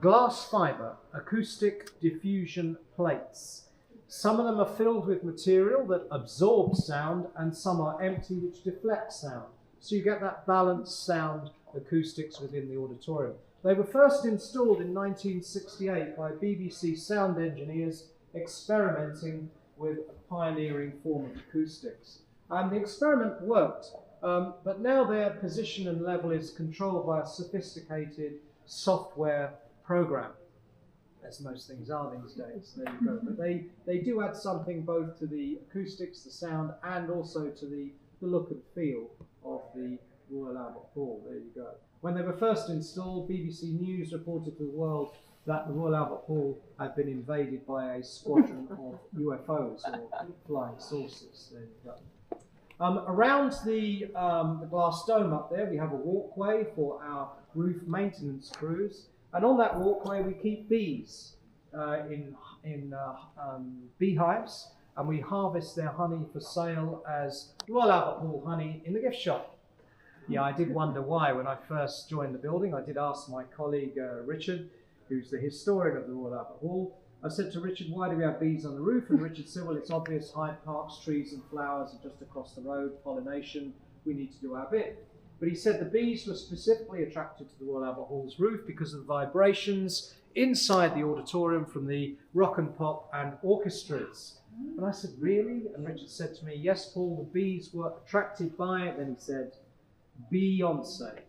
glass fiber acoustic diffusion plates. Some of them are filled with material that absorbs sound, and some are empty, which deflect sound. So you get that balanced sound acoustics within the auditorium. They were first installed in 1968 by BBC sound engineers experimenting with a pioneering form of acoustics. And the experiment worked, but now their position and level is controlled by a sophisticated software program, as most things are these days. There you go. But they do add something both to the acoustics, the sound, and also to the look and feel of the Royal Albert Hall. There you go. When they were first installed, BBC News reported to the world that the Royal Albert Hall had been invaded by a squadron of UFOs, or flying saucers. There you go. Around the glass dome up there, we have a walkway for our roof maintenance crews, and on that walkway we keep bees in beehives, and we harvest their honey for sale as Royal Albert Hall honey in the gift shop. Yeah, I did wonder why when I first joined the building. I did ask my colleague Richard, who's the historian of the Royal Albert Hall. I said to Richard, why do we have bees on the roof? And Richard said, well, it's obvious. Hyde Park's trees and flowers are just across the road, pollination, we need to do our bit. But he said the bees were specifically attracted to the Royal Albert Hall's roof because of the vibrations inside the auditorium from the rock and pop and orchestras. And I said, really? And Richard said to me, yes, Paul, the bees were attracted by it. Then he said, Beyonce,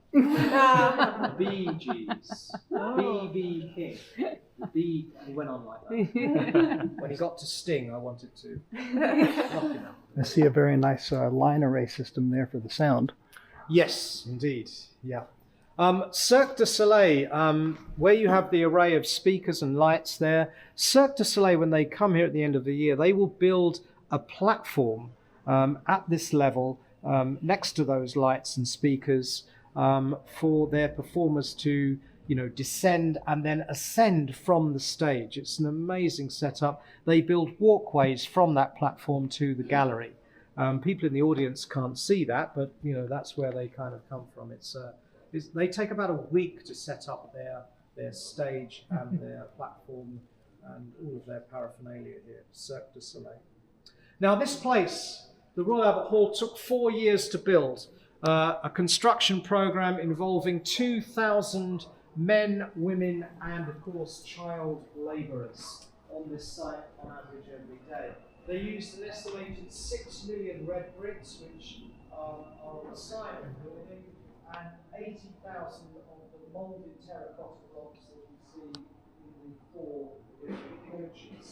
Bee Gees, B.B. King. He went on like that. When he got to Sting, I wanted to knock him out. I see a very nice line array system there for the sound. Yes, indeed. Yeah. Cirque du Soleil, where you have the array of speakers and lights there, Cirque du Soleil, when they come here at the end of the year, they will build a platform at this level next to those lights and speakers for their performers to descend and then ascend from the stage. It's an amazing setup. They build walkways from that platform to the gallery. People in the audience can't see that, but that's where they kind of come from. They take about a week to set up their stage and their platform and all of their paraphernalia here, Cirque du Soleil. Now this place, the Royal Albert Hall, took 4 years to build. A construction program involving 2,000 men, women, and of course child labourers on this site on average every day. They used an estimated 6 million red bricks, which are on the side of the building, and 80,000 of the moulded terracotta blocks that you see in the 4 different porches.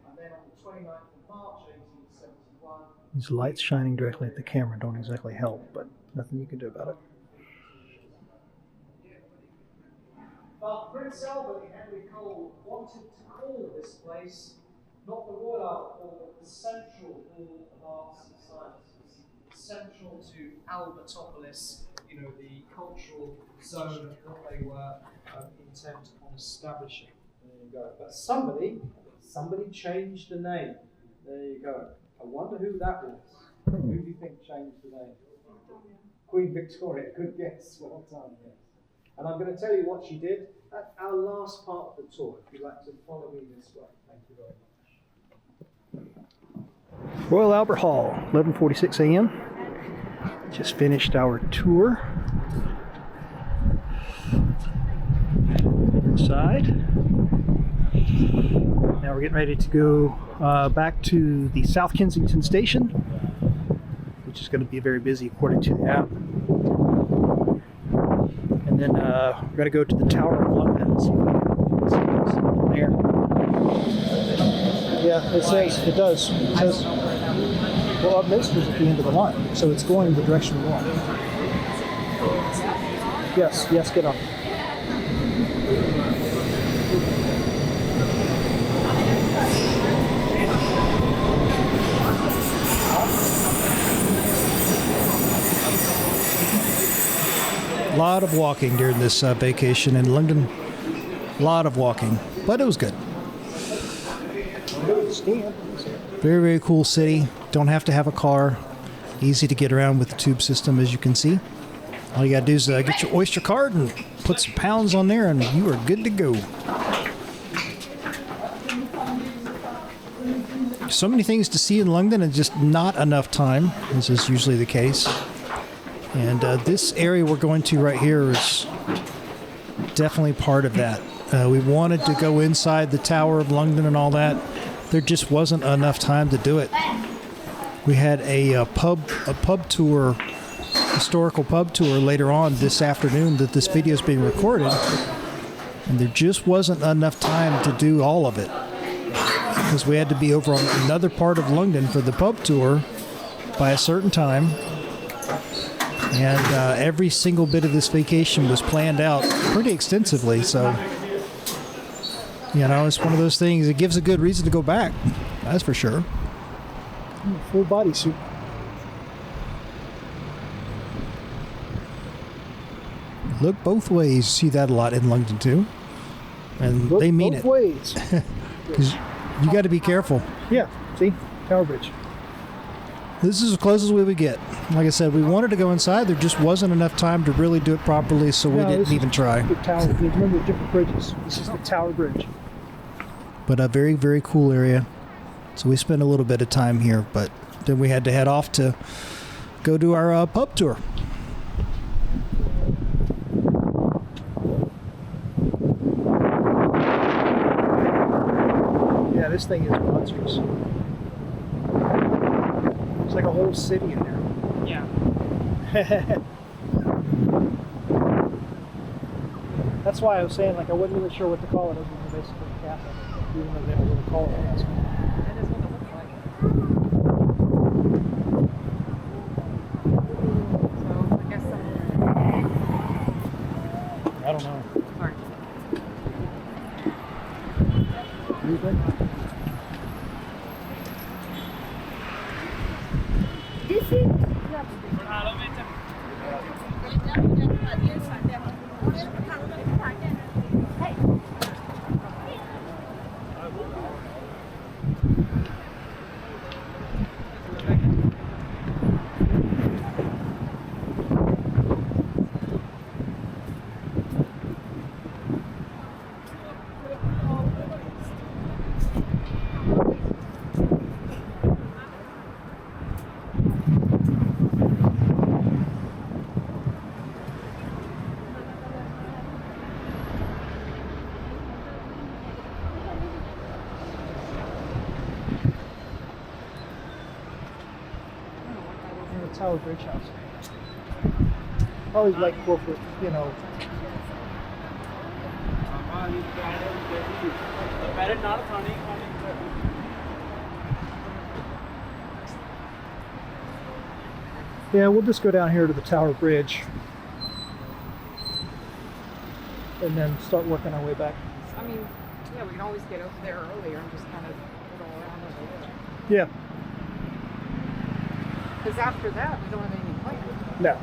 And then on the 29th of March 1871, These lights shining directly at the camera don't exactly help, but nothing you can do about it. but Prince Albert and Henry Cole wanted to call this place not the Royal Albert Hall, but the Central Hall of Arts and Sciences, central to Albertopolis, you know, the cultural zone that they were intent on establishing. There you go. But somebody changed the name. There you go. I wonder who that was. Who do you think changed the name? Queen Victoria. Good guess. Well done. Yes. And I'm going to tell you what she did. That's our last part of the tour. If you'd like to follow me this way. Thank you very much. Royal Albert Hall, 11:46 a.m. Just finished our tour. Inside. Now we're getting ready to go back to the South Kensington station, which is going to be very busy according to the app. And then we're going to go to the Tower of London and see if we can see what's from there. Yeah, it says, it does. It says, well, Upminster's at the end of the line, so it's going the direction we want. Yes, get on. A lot of walking during this vacation in London. A lot of walking, but it was good. Very, very cool city. Don't have to have a car. Easy to get around with the tube system, as you can see. All you gotta do is get your Oyster card and put some pounds on there, and you are good to go. So many things to see in London and just not enough time, as is usually the case. And this area we're going to right here is definitely part of that. We wanted to go inside the Tower of London and all that. There just wasn't enough time to do it. We had a pub tour, historical pub tour later on this afternoon that this video is being recorded, and there just wasn't enough time to do all of it because we had to be over on another part of London for the pub tour by a certain time. And every single bit of this vacation was planned out pretty extensively, so you know, it's one of those things. It gives a good reason to go back, that's for sure. Full body suit. Look both ways. See that a lot in London too, and Look they mean both it. ways. Because you got to be careful. Yeah, see? Tower Bridge. This is as close as we would get. Like I said, we wanted to go inside. There just wasn't enough time to really do it properly, so we didn't even try. The tower. Remember the different bridges. This is the Tower Bridge. But a very, very cool area. So we spent a little bit of time here, but then we had to head off to go do our pub tour. Yeah, this thing is monstrous. It's like a whole city in there. Yeah. That's why I was saying, like, I wasn't really sure what to call it other than basically a castle, even though they don't really call it a castle. That is what it looks like. So I guess I don't know. sorry. What do you think? Tower Bridge House. Probably like corporate, you know. Yeah, we'll just go down here to the Tower Bridge and then start working our way back. I mean, yeah, we can always get over there earlier and just kind of go around over there. Yeah, Because after that, we don't have anything planned. no.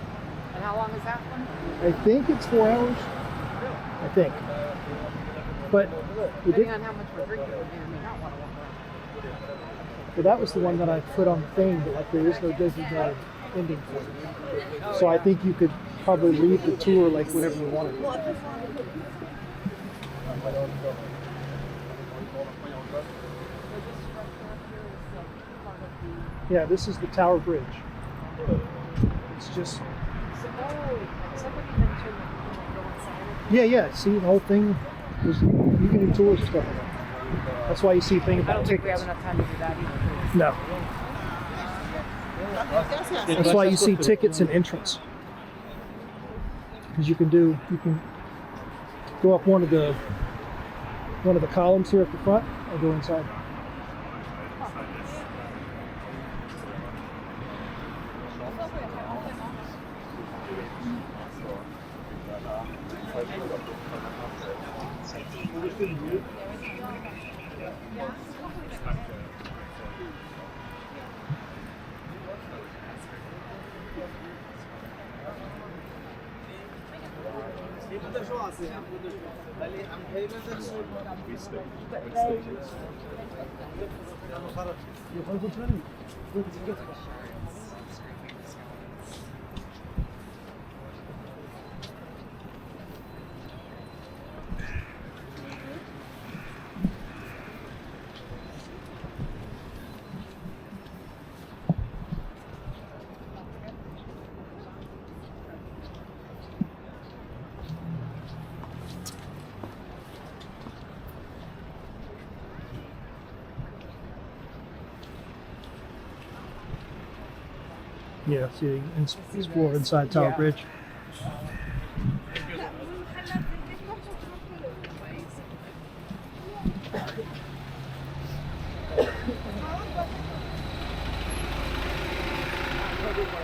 And how long is that one? I think it's 4 hours. Really? I think. But we did, Depending on how much we're drinking, we may or may not want to walk around. well, that was the one that I put on the thing, but like there is no designated ending for it. So I think you could probably leave the tour like whenever you wanted. Yeah, this is the Tower Bridge. It's just, Somebody mentioned go inside. yeah, see the whole thing, you can do tours and stuff like that. That's why you see things I about don't think we have tickets. enough time to do that either. No. That's why you see tickets and entrance. Because you can go up one of the columns here at the front or go inside. Yeah, see, explore inside Tower Bridge.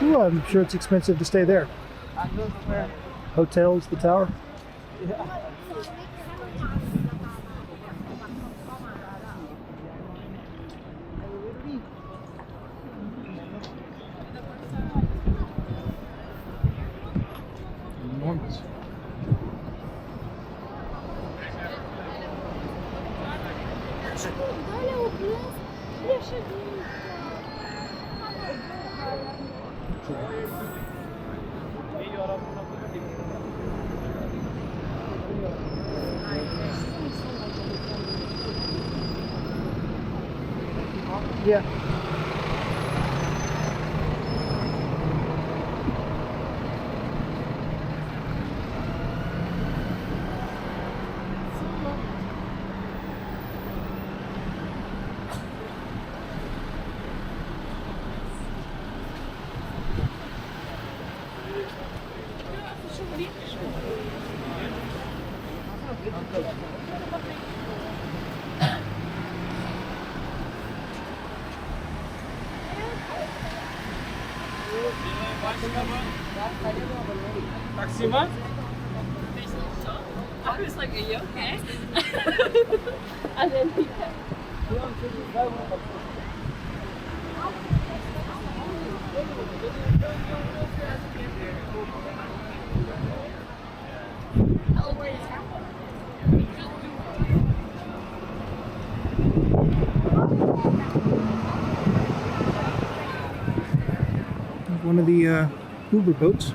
Ooh, I'm sure it's expensive to stay there. Hotels, the tower. Enormous. Yeah. Taxima? I was like, are you okay? And then he kept. One of the Uber boats.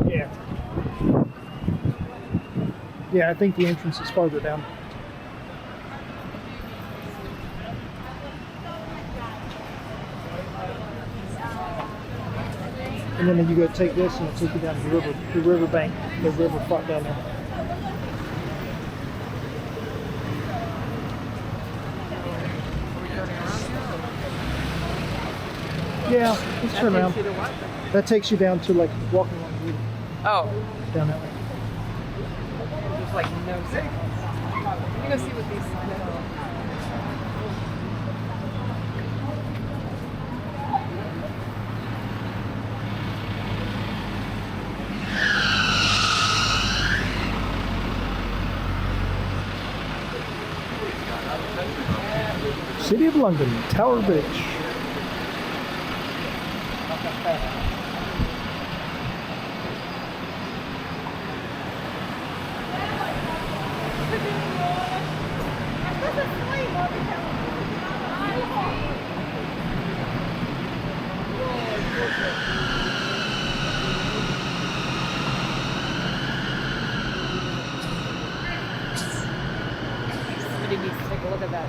Yeah. Yeah, I think the entrance is farther down. And then you go take this and it'll take you down to the river bank, the river front down there. Are we turning around here? Yeah, let's turn around. Takes you to what? That takes you down to like walking along the river, Oh, down that way. there's like no signals. Let me go see what these signs are. City of London, Tower Bridge. Somebody needs to take a look at that.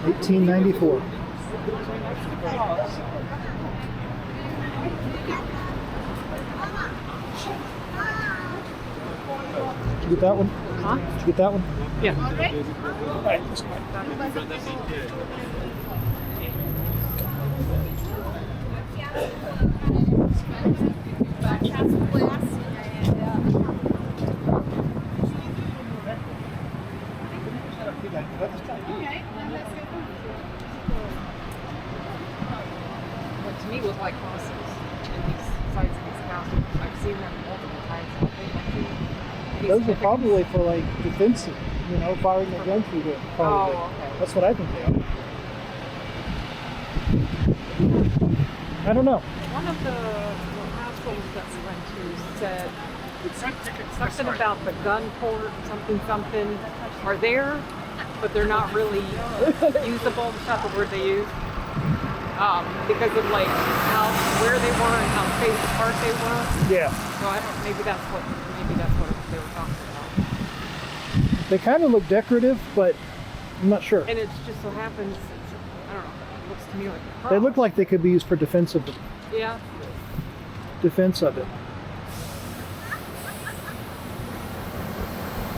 1894. Did you get that one? Huh? Did you get that one? Yeah. All right, this one. What to me look like crosses in these sites of these houses. I've seen them multiple times. Those are probably for like defensive, you know, firing a gun through it. Probably. Oh, okay. That's what I think they are. I don't know. One of the households that we went to said something about the gun port, something are there, but they're not really usable. That's not the word they use. Because of like where they were and how spaced apart they were. Yeah. So I don't. Maybe that's what they were talking about. They kind of look decorative, but I'm not sure. And it just so happens, I don't know. It looks to me like a cross. They look like they could be used for defense of Yeah. it.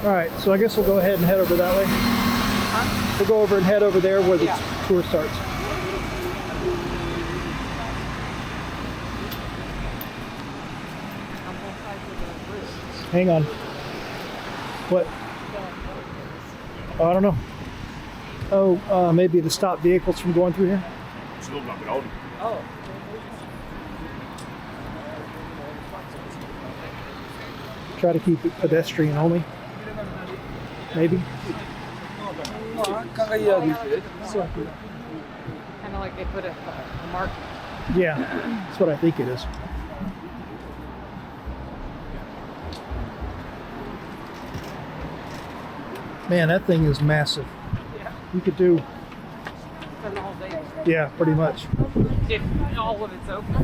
All right, so I guess we'll go ahead and head over that way. Huh? We'll go over and head over there where the Yeah. tour starts. On both sides of the bridge. Hang on. What? Oh, I don't know. Oh, maybe to stop vehicles from going through here. Oh. Try to keep it pedestrian only. Maybe. Kind of like they put a mark. Yeah, that's what I think it is. Man, that thing is massive. Yeah. You could do, For the whole day. yeah, pretty much. If all of it's open.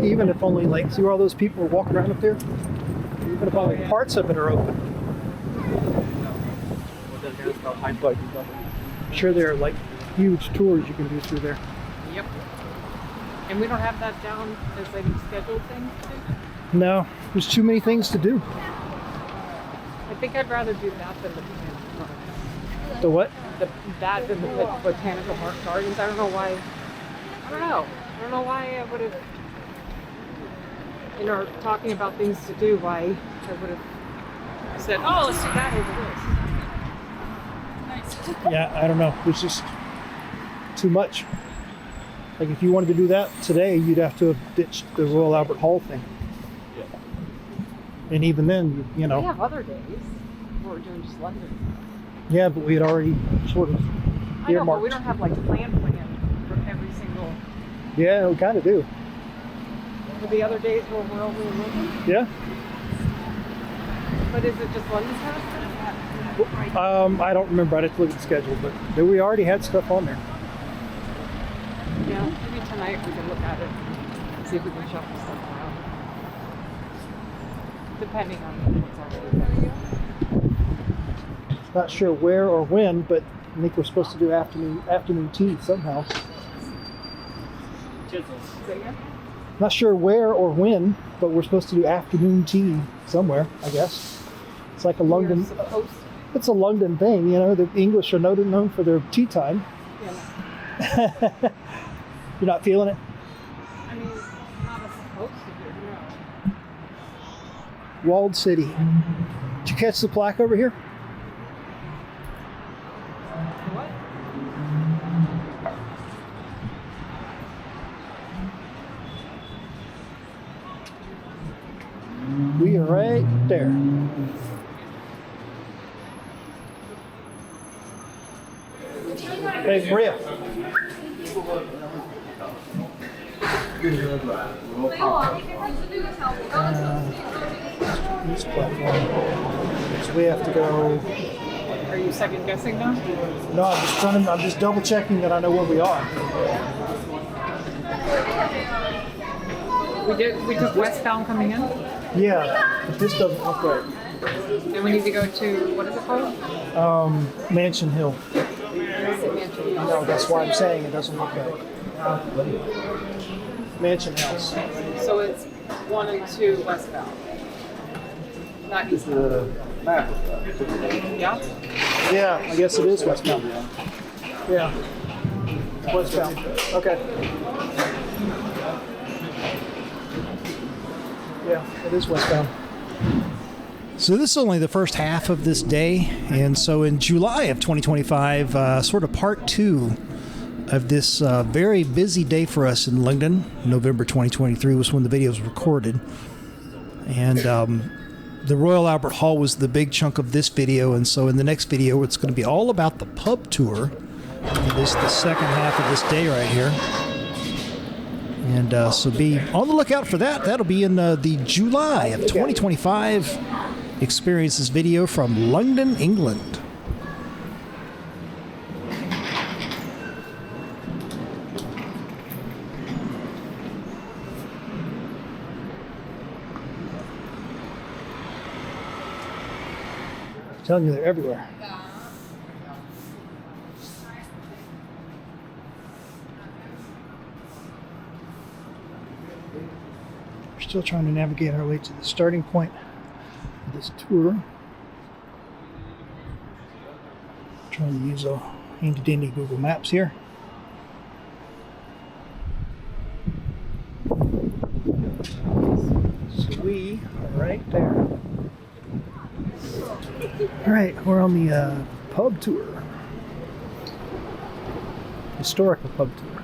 Even if only like, see where all those people are walking around up there? Even if only parts of it are open. I'm sure there are like huge tours you can do through there. Yep. And we don't have that down as a scheduled thing too? No, there's too many things to do. I think I'd rather do that than the botanical gardens. The what? That than the botanical gardens. I don't know why. I don't know why I would have, talking about things to do, why I would have said, oh, let's do that over this. Yeah, I don't know. It's just too much. Like if you wanted to do that today, you'd have to have ditched the Royal Albert Hall thing. And even then, We have other days where we're doing just London. Yeah, but we had already sort of I know, but earmarked. we don't have like plan for every single. Yeah, we kind of do. For the other days where we're over in London. Yeah. But is it just London's house? I don't remember. I'd have to look at the schedule, but we already had stuff on there. Yeah, maybe tonight we can look at it and see if we can shuffle stuff around. depending on what's already there. Not sure where or when, but I think we're supposed to do afternoon tea somehow. Not sure where or when, but we're supposed to do afternoon tea somewhere, I guess. It's like a London. It's a London thing, you know. The English are known for their tea time. Yeah. You're not feeling it? I mean, not supposed to do, no. Walled City. Did you catch the plaque over here? What? We are right there. Hey, Maria. This platform. So we have to go. Are you second guessing now? No, I'm just double checking that I know where we are. We took westbound coming in, Yeah, but this doesn't look right. and we need to go to, what is it called? Mansion Hill. No, that's why I'm saying it doesn't look right. Mansion House. So it's 1 and 2 westbound. Not east. Yeah? Yeah, I guess it is westbound. Yeah. Westbound. Okay. Yeah, it is westbound. So this is only the first half of this day, and so in July of 2025, sort of part 2 of this very busy day for us in London. November 2023 was when the video was recorded, and the Royal Albert Hall was the big chunk of this video. And so in the next video, it's going to be all about the pub tour. And this is the second half of this day right here. And so be on the lookout for that. That'll be in the July of 2025 experiences video from London, England. I'm telling you, they're everywhere. We're still trying to navigate our way to the starting point of this tour. Trying to use a handy dandy Google Maps here. So we are right there. All right, we're on the pub tour. Historical pub tour.